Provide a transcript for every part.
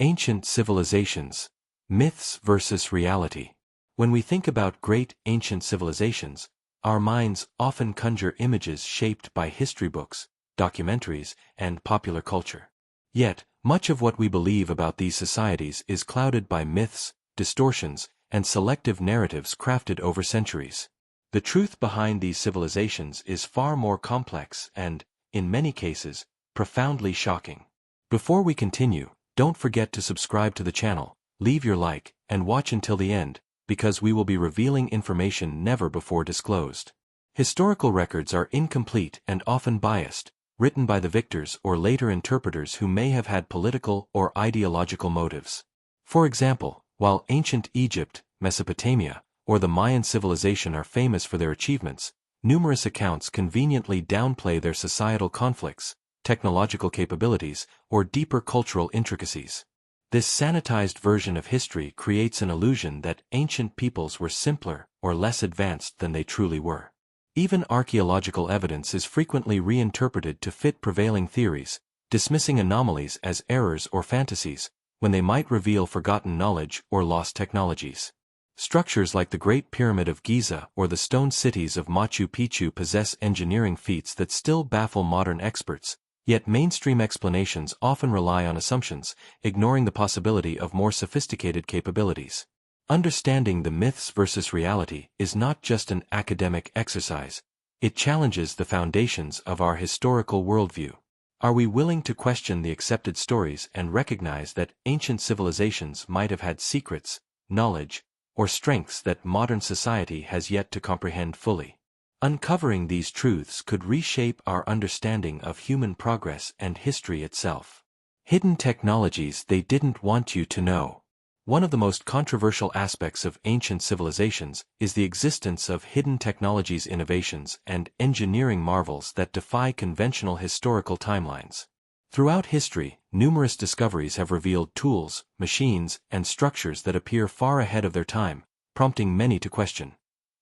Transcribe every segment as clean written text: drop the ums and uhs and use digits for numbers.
Ancient civilizations. Myths versus reality. When we think about great ancient civilizations, our minds often conjure images shaped by history books, documentaries, and popular culture. Yet, much of what we believe about these societies is clouded by myths, distortions, and selective narratives crafted over centuries. The truth behind these civilizations is far more complex and, in many cases, profoundly shocking. Before we continue, don't forget to subscribe to the channel, leave your like, and watch until the end, because we will be revealing information never before disclosed. Historical records are incomplete and often biased, written by the victors or later interpreters who may have had political or ideological motives. For example, while ancient Egypt, Mesopotamia, or the Mayan civilization are famous for their achievements, numerous accounts conveniently downplay their societal conflicts, technological capabilities, or deeper cultural intricacies. This sanitized version of history creates an illusion that ancient peoples were simpler or less advanced than they truly were. Even archaeological evidence is frequently reinterpreted to fit prevailing theories, dismissing anomalies as errors or fantasies, when they might reveal forgotten knowledge or lost technologies. Structures like the Great Pyramid of Giza or the stone cities of Machu Picchu possess engineering feats that still baffle modern experts, yet mainstream explanations often rely on assumptions, ignoring the possibility of more sophisticated capabilities. Understanding the myths versus reality is not just an academic exercise, it challenges the foundations of our historical worldview. Are we willing to question the accepted stories and recognize that ancient civilizations might have had secrets, knowledge, or strengths that modern society has yet to comprehend fully? Uncovering these truths could reshape our understanding of human progress and history itself. Hidden technologies they didn't want you to know. One of the most controversial aspects of ancient civilizations is the existence of hidden technologies, innovations, and engineering marvels that defy conventional historical timelines. Throughout history, numerous discoveries have revealed tools, machines, and structures that appear far ahead of their time, prompting many to question: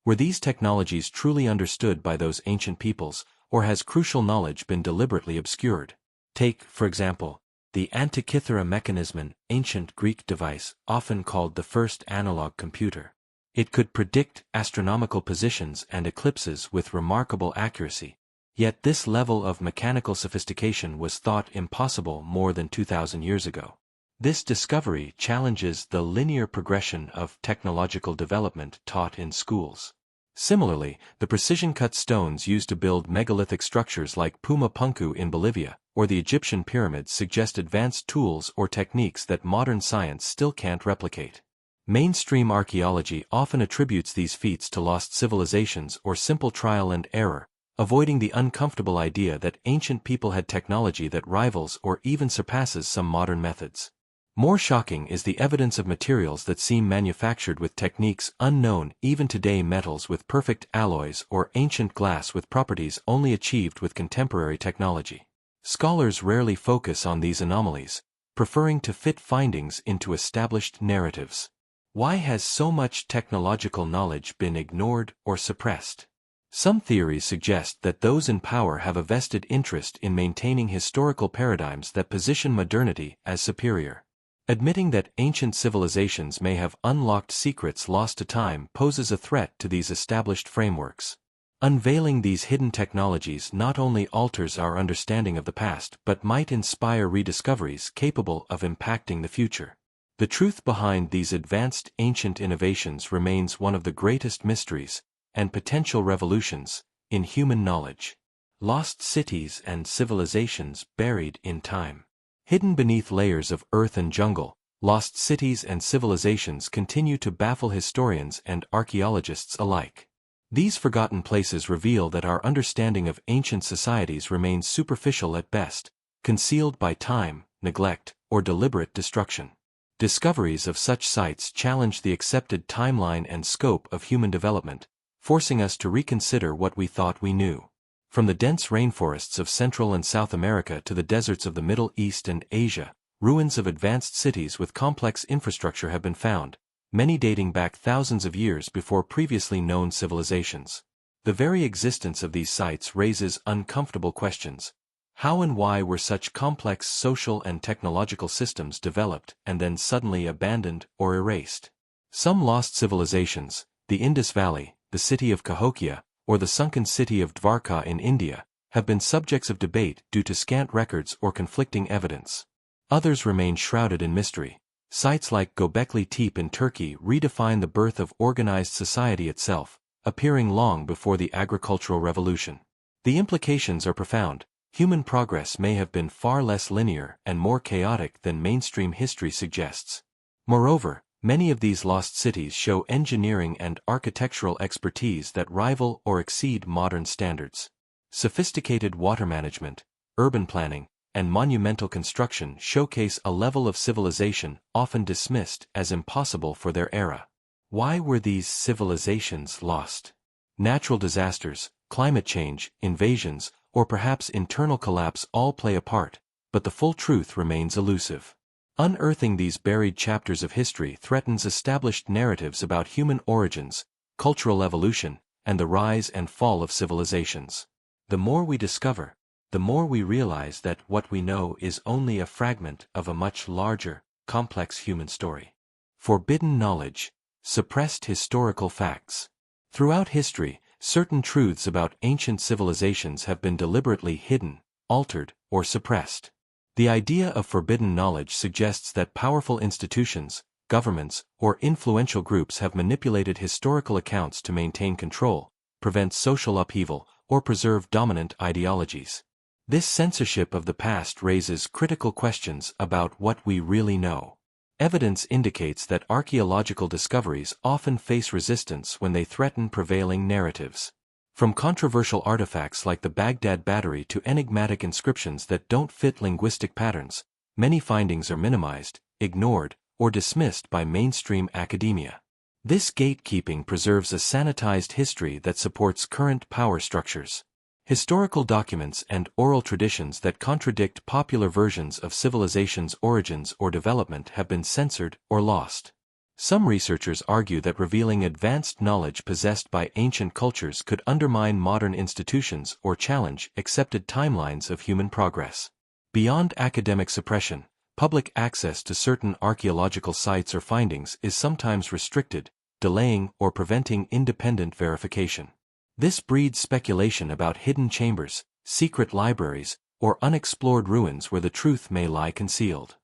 were these technologies truly understood by those ancient peoples, or has crucial knowledge been deliberately obscured? Take, for example, the Antikythera mechanism, an ancient Greek device often called the first analog computer. It could predict astronomical positions and eclipses with remarkable accuracy. Yet this level of mechanical sophistication was thought impossible more than 2,000 years ago. This discovery challenges the linear progression of technological development taught in schools. Similarly, the precision-cut stones used to build megalithic structures like Puma Punku in Bolivia, or the Egyptian pyramids suggest advanced tools or techniques that modern science still can't replicate. Mainstream archaeology often attributes these feats to lost civilizations or simple trial and error, avoiding the uncomfortable idea that ancient people had technology that rivals or even surpasses some modern methods. More shocking is the evidence of materials that seem manufactured with techniques unknown even today, metals with perfect alloys or ancient glass with properties only achieved with contemporary technology. Scholars rarely focus on these anomalies, preferring to fit findings into established narratives. Why has so much technological knowledge been ignored or suppressed? Some theories suggest that those in power have a vested interest in maintaining historical paradigms that position modernity as superior. Admitting that ancient civilizations may have unlocked secrets lost to time poses a threat to these established frameworks. Unveiling these hidden technologies not only alters our understanding of the past but might inspire rediscoveries capable of impacting the future. The truth behind these advanced ancient innovations remains one of the greatest mysteries and potential revolutions in human knowledge. Lost cities and civilizations buried in time. Hidden beneath layers of earth and jungle, lost cities and civilizations continue to baffle historians and archaeologists alike. These forgotten places reveal that our understanding of ancient societies remains superficial at best, concealed by time, neglect, or deliberate destruction. Discoveries of such sites challenge the accepted timeline and scope of human development, forcing us to reconsider what we thought we knew. From the dense rainforests of Central and South America to the deserts of the Middle East and Asia, ruins of advanced cities with complex infrastructure have been found, many dating back thousands of years before previously known civilizations. The very existence of these sites raises uncomfortable questions. How and why were such complex social and technological systems developed and then suddenly abandoned or erased? Some lost civilizations, the Indus Valley, the city of Cahokia, or the sunken city of Dvarka in India, have been subjects of debate due to scant records or conflicting evidence. Others remain shrouded in mystery. Sites like Göbekli Tepe in Turkey redefine the birth of organized society itself, appearing long before the agricultural revolution. The implications are profound. Human progress may have been far less linear and more chaotic than mainstream history suggests. Moreover, many of these lost cities show engineering and architectural expertise that rival or exceed modern standards. Sophisticated water management, urban planning, and monumental construction showcase a level of civilization often dismissed as impossible for their era. Why were these civilizations lost? Natural disasters, climate change, invasions, or perhaps internal collapse all play a part, but the full truth remains elusive. Unearthing these buried chapters of history threatens established narratives about human origins, cultural evolution, and the rise and fall of civilizations. The more we discover, the more we realize that what we know is only a fragment of a much larger, complex human story. Forbidden knowledge, suppressed historical facts. Throughout history, certain truths about ancient civilizations have been deliberately hidden, altered, or suppressed. The idea of forbidden knowledge suggests that powerful institutions, governments, or influential groups have manipulated historical accounts to maintain control, prevent social upheaval, or preserve dominant ideologies. This censorship of the past raises critical questions about what we really know. Evidence indicates that archaeological discoveries often face resistance when they threaten prevailing narratives. From controversial artifacts like the Baghdad Battery to enigmatic inscriptions that don't fit linguistic patterns, many findings are minimized, ignored, or dismissed by mainstream academia. This gatekeeping preserves a sanitized history that supports current power structures. Historical documents and oral traditions that contradict popular versions of civilization's origins or development have been censored or lost. Some researchers argue that revealing advanced knowledge possessed by ancient cultures could undermine modern institutions or challenge accepted timelines of human progress. Beyond academic suppression, public access to certain archaeological sites or findings is sometimes restricted, delaying or preventing independent verification. This breeds speculation about hidden chambers, secret libraries, or unexplored ruins where the truth may lie concealed.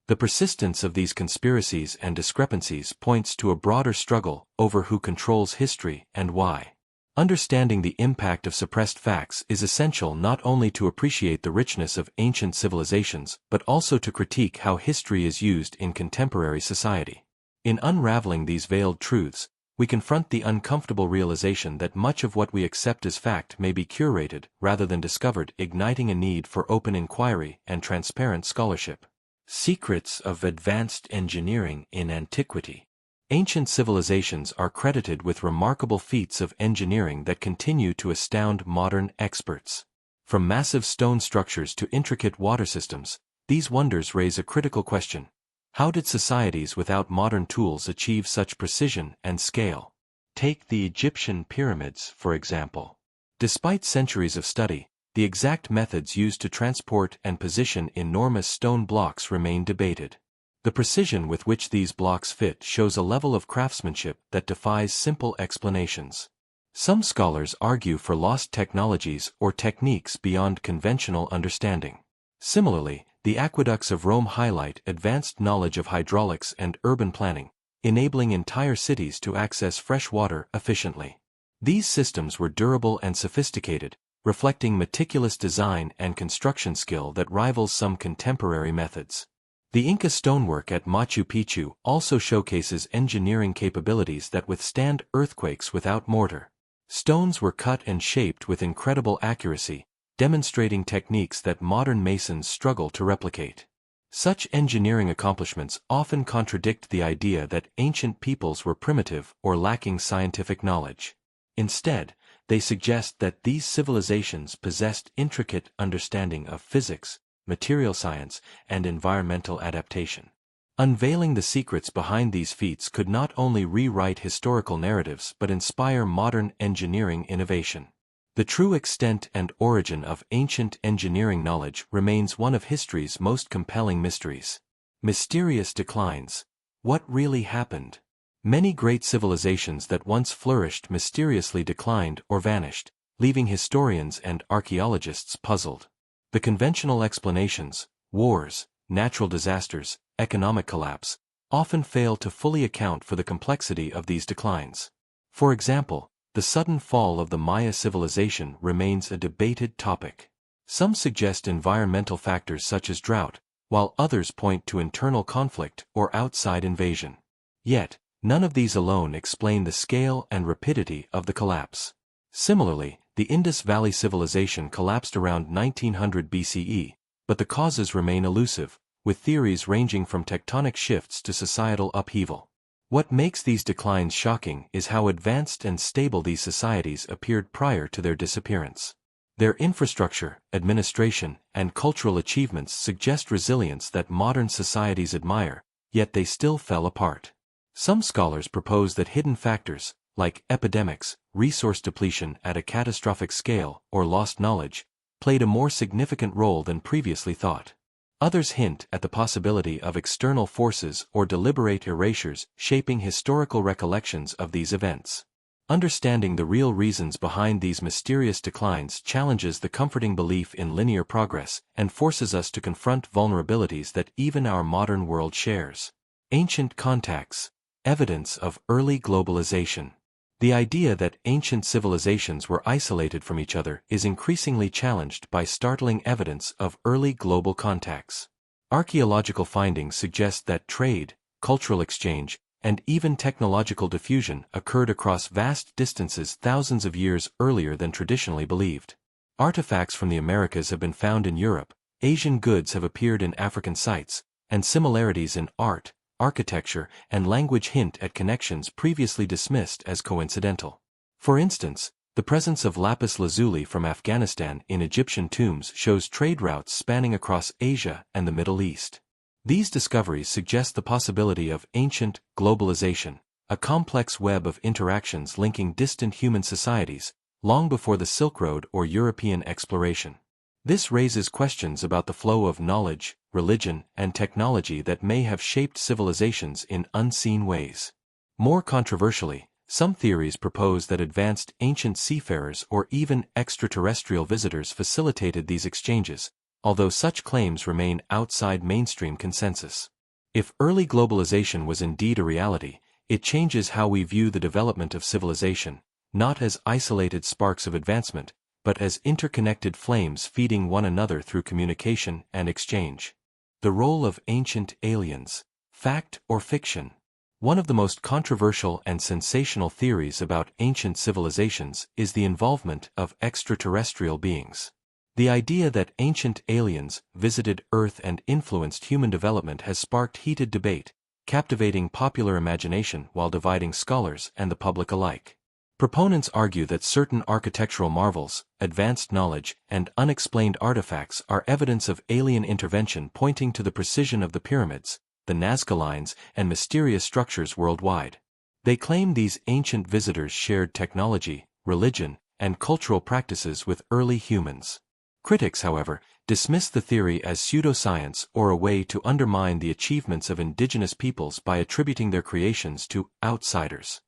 The persistence of these conspiracies and discrepancies points to a broader struggle over who controls history and why. Understanding the impact of suppressed facts is essential not only to appreciate the richness of ancient civilizations but also to critique how history is used in contemporary society. In unraveling these veiled truths, we confront the uncomfortable realization that much of what we accept as fact may be curated rather than discovered, igniting a need for open inquiry and transparent scholarship. Secrets of advanced engineering in antiquity. Ancient civilizations are credited with remarkable feats of engineering that continue to astound modern experts. From massive stone structures to intricate water systems, these wonders raise a critical question. How did societies without modern tools achieve such precision and scale? Take the Egyptian pyramids, for example. Despite centuries of study, the exact methods used to transport and position enormous stone blocks remain debated. The precision with which these blocks fit shows a level of craftsmanship that defies simple explanations. Some scholars argue for lost technologies or techniques beyond conventional understanding. Similarly, the aqueducts of Rome highlight advanced knowledge of hydraulics and urban planning, enabling entire cities to access fresh water efficiently. These systems were durable and sophisticated, reflecting meticulous design and construction skill that rivals some contemporary methods. The Inca stonework at Machu Picchu also showcases engineering capabilities that withstand earthquakes without mortar. Stones were cut and shaped with incredible accuracy, demonstrating techniques that modern masons struggle to replicate. Such engineering accomplishments often contradict the idea that ancient peoples were primitive or lacking scientific knowledge. Instead, they suggest that these civilizations possessed intricate understanding of physics, material science, and environmental adaptation. Unveiling the secrets behind these feats could not only rewrite historical narratives but inspire modern engineering innovation. The true extent and origin of ancient engineering knowledge remains one of history's most compelling mysteries. Mysterious declines. What really happened? Many great civilizations that once flourished mysteriously declined or vanished, leaving historians and archaeologists puzzled. The conventional explanations, wars, natural disasters, economic collapse, often fail to fully account for the complexity of these declines. For example, the sudden fall of the Maya civilization remains a debated topic. Some suggest environmental factors such as drought, while others point to internal conflict or outside invasion. Yet, none of these alone explain the scale and rapidity of the collapse. Similarly, the Indus Valley Civilization collapsed around 1900 BCE, but the causes remain elusive, with theories ranging from tectonic shifts to societal upheaval. What makes these declines shocking is how advanced and stable these societies appeared prior to their disappearance. Their infrastructure, administration, and cultural achievements suggest resilience that modern societies admire, yet they still fell apart. Some scholars propose that hidden factors, like epidemics, resource depletion at a catastrophic scale, or lost knowledge, played a more significant role than previously thought. Others hint at the possibility of external forces or deliberate erasures shaping historical recollections of these events. Understanding the real reasons behind these mysterious declines challenges the comforting belief in linear progress and forces us to confront vulnerabilities that even our modern world shares. Ancient contacts. Evidence of early globalization. The idea that ancient civilizations were isolated from each other is increasingly challenged by startling evidence of early global contacts. Archaeological findings suggest that trade, cultural exchange, and even technological diffusion occurred across vast distances thousands of years earlier than traditionally believed. Artifacts from the Americas have been found in Europe, Asian goods have appeared in African sites, and similarities in art, architecture, and language hint at connections previously dismissed as coincidental. For instance, the presence of lapis lazuli from Afghanistan in Egyptian tombs shows trade routes spanning across Asia and the Middle East. These discoveries suggest the possibility of ancient globalization, a complex web of interactions linking distant human societies, long before the Silk Road or European exploration. This raises questions about the flow of knowledge, religion, and technology that may have shaped civilizations in unseen ways. More controversially, some theories propose that advanced ancient seafarers or even extraterrestrial visitors facilitated these exchanges, although such claims remain outside mainstream consensus. If early globalization was indeed a reality, it changes how we view the development of civilization, not as isolated sparks of advancement, but as interconnected flames feeding one another through communication and exchange. The role of ancient aliens. Fact or fiction? One of the most controversial and sensational theories about ancient civilizations is the involvement of extraterrestrial beings. The idea that ancient aliens visited Earth and influenced human development has sparked heated debate, captivating popular imagination while dividing scholars and the public alike. Proponents argue that certain architectural marvels, advanced knowledge, and unexplained artifacts are evidence of alien intervention, pointing to the precision of the pyramids, the Nazca lines, and mysterious structures worldwide. They claim these ancient visitors shared technology, religion, and cultural practices with early humans. Critics, however, dismiss the theory as pseudoscience or a way to undermine the achievements of indigenous peoples by attributing their creations to outsiders.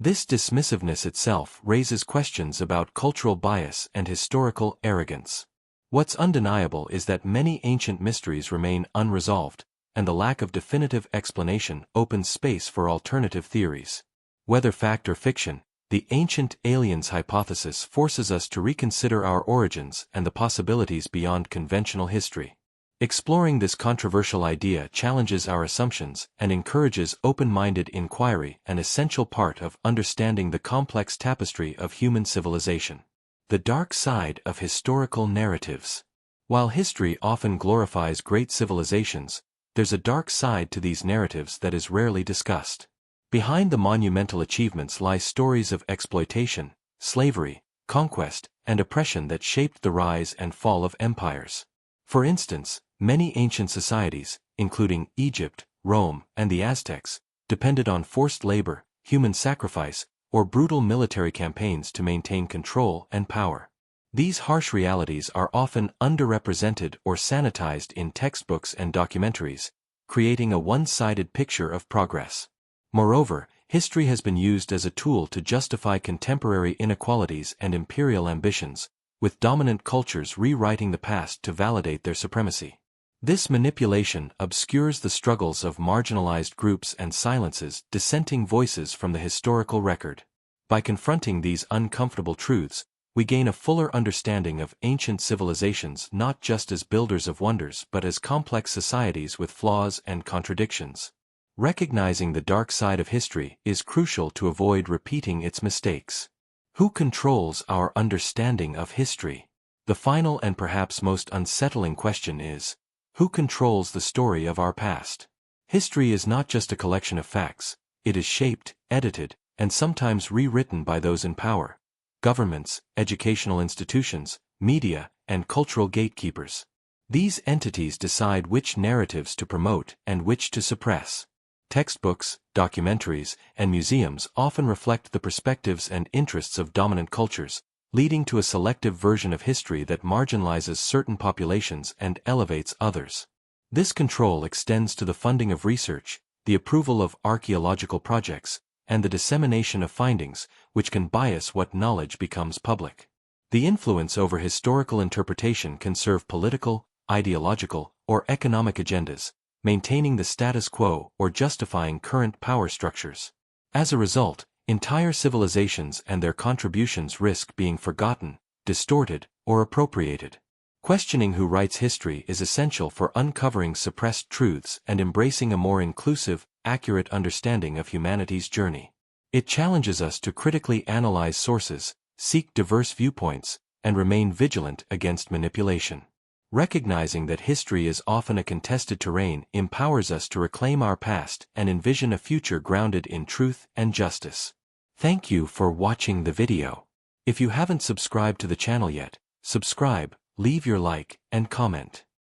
This dismissiveness itself raises questions about cultural bias and historical arrogance. What's undeniable is that many ancient mysteries remain unresolved, and the lack of definitive explanation opens space for alternative theories. Whether fact or fiction, the ancient aliens hypothesis forces us to reconsider our origins and the possibilities beyond conventional history. Exploring this controversial idea challenges our assumptions and encourages open-minded inquiry, an essential part of understanding the complex tapestry of human civilization. The dark side of historical narratives. While history often glorifies great civilizations, there's a dark side to these narratives that is rarely discussed. Behind the monumental achievements lie stories of exploitation, slavery, conquest, and oppression that shaped the rise and fall of empires. For instance, many ancient societies, including Egypt, Rome, and the Aztecs, depended on forced labor, human sacrifice, or brutal military campaigns to maintain control and power. These harsh realities are often underrepresented or sanitized in textbooks and documentaries, creating a one-sided picture of progress. Moreover, history has been used as a tool to justify contemporary inequalities and imperial ambitions, with dominant cultures rewriting the past to validate their supremacy. This manipulation obscures the struggles of marginalized groups and silences dissenting voices from the historical record. By confronting these uncomfortable truths, we gain a fuller understanding of ancient civilizations not just as builders of wonders but as complex societies with flaws and contradictions. Recognizing the dark side of history is crucial to avoid repeating its mistakes. Who controls our understanding of history? The final and perhaps most unsettling question is, who controls the story of our past? History is not just a collection of facts, it is shaped, edited, and sometimes rewritten by those in power: governments, educational institutions, media, and cultural gatekeepers. These entities decide which narratives to promote and which to suppress. Textbooks, documentaries, and museums often reflect the perspectives and interests of dominant cultures, leading to a selective version of history that marginalizes certain populations and elevates others. This control extends to the funding of research, the approval of archaeological projects, and the dissemination of findings, which can bias what knowledge becomes public. The influence over historical interpretation can serve political, ideological, or economic agendas, maintaining the status quo or justifying current power structures. As a result, entire civilizations and their contributions risk being forgotten, distorted, or appropriated. Questioning who writes history is essential for uncovering suppressed truths and embracing a more inclusive, accurate understanding of humanity's journey. It challenges us to critically analyze sources, seek diverse viewpoints, and remain vigilant against manipulation. Recognizing that history is often a contested terrain empowers us to reclaim our past and envision a future grounded in truth and justice. Thank you for watching the video. If you haven't subscribed to the channel yet, subscribe, leave your like, and comment.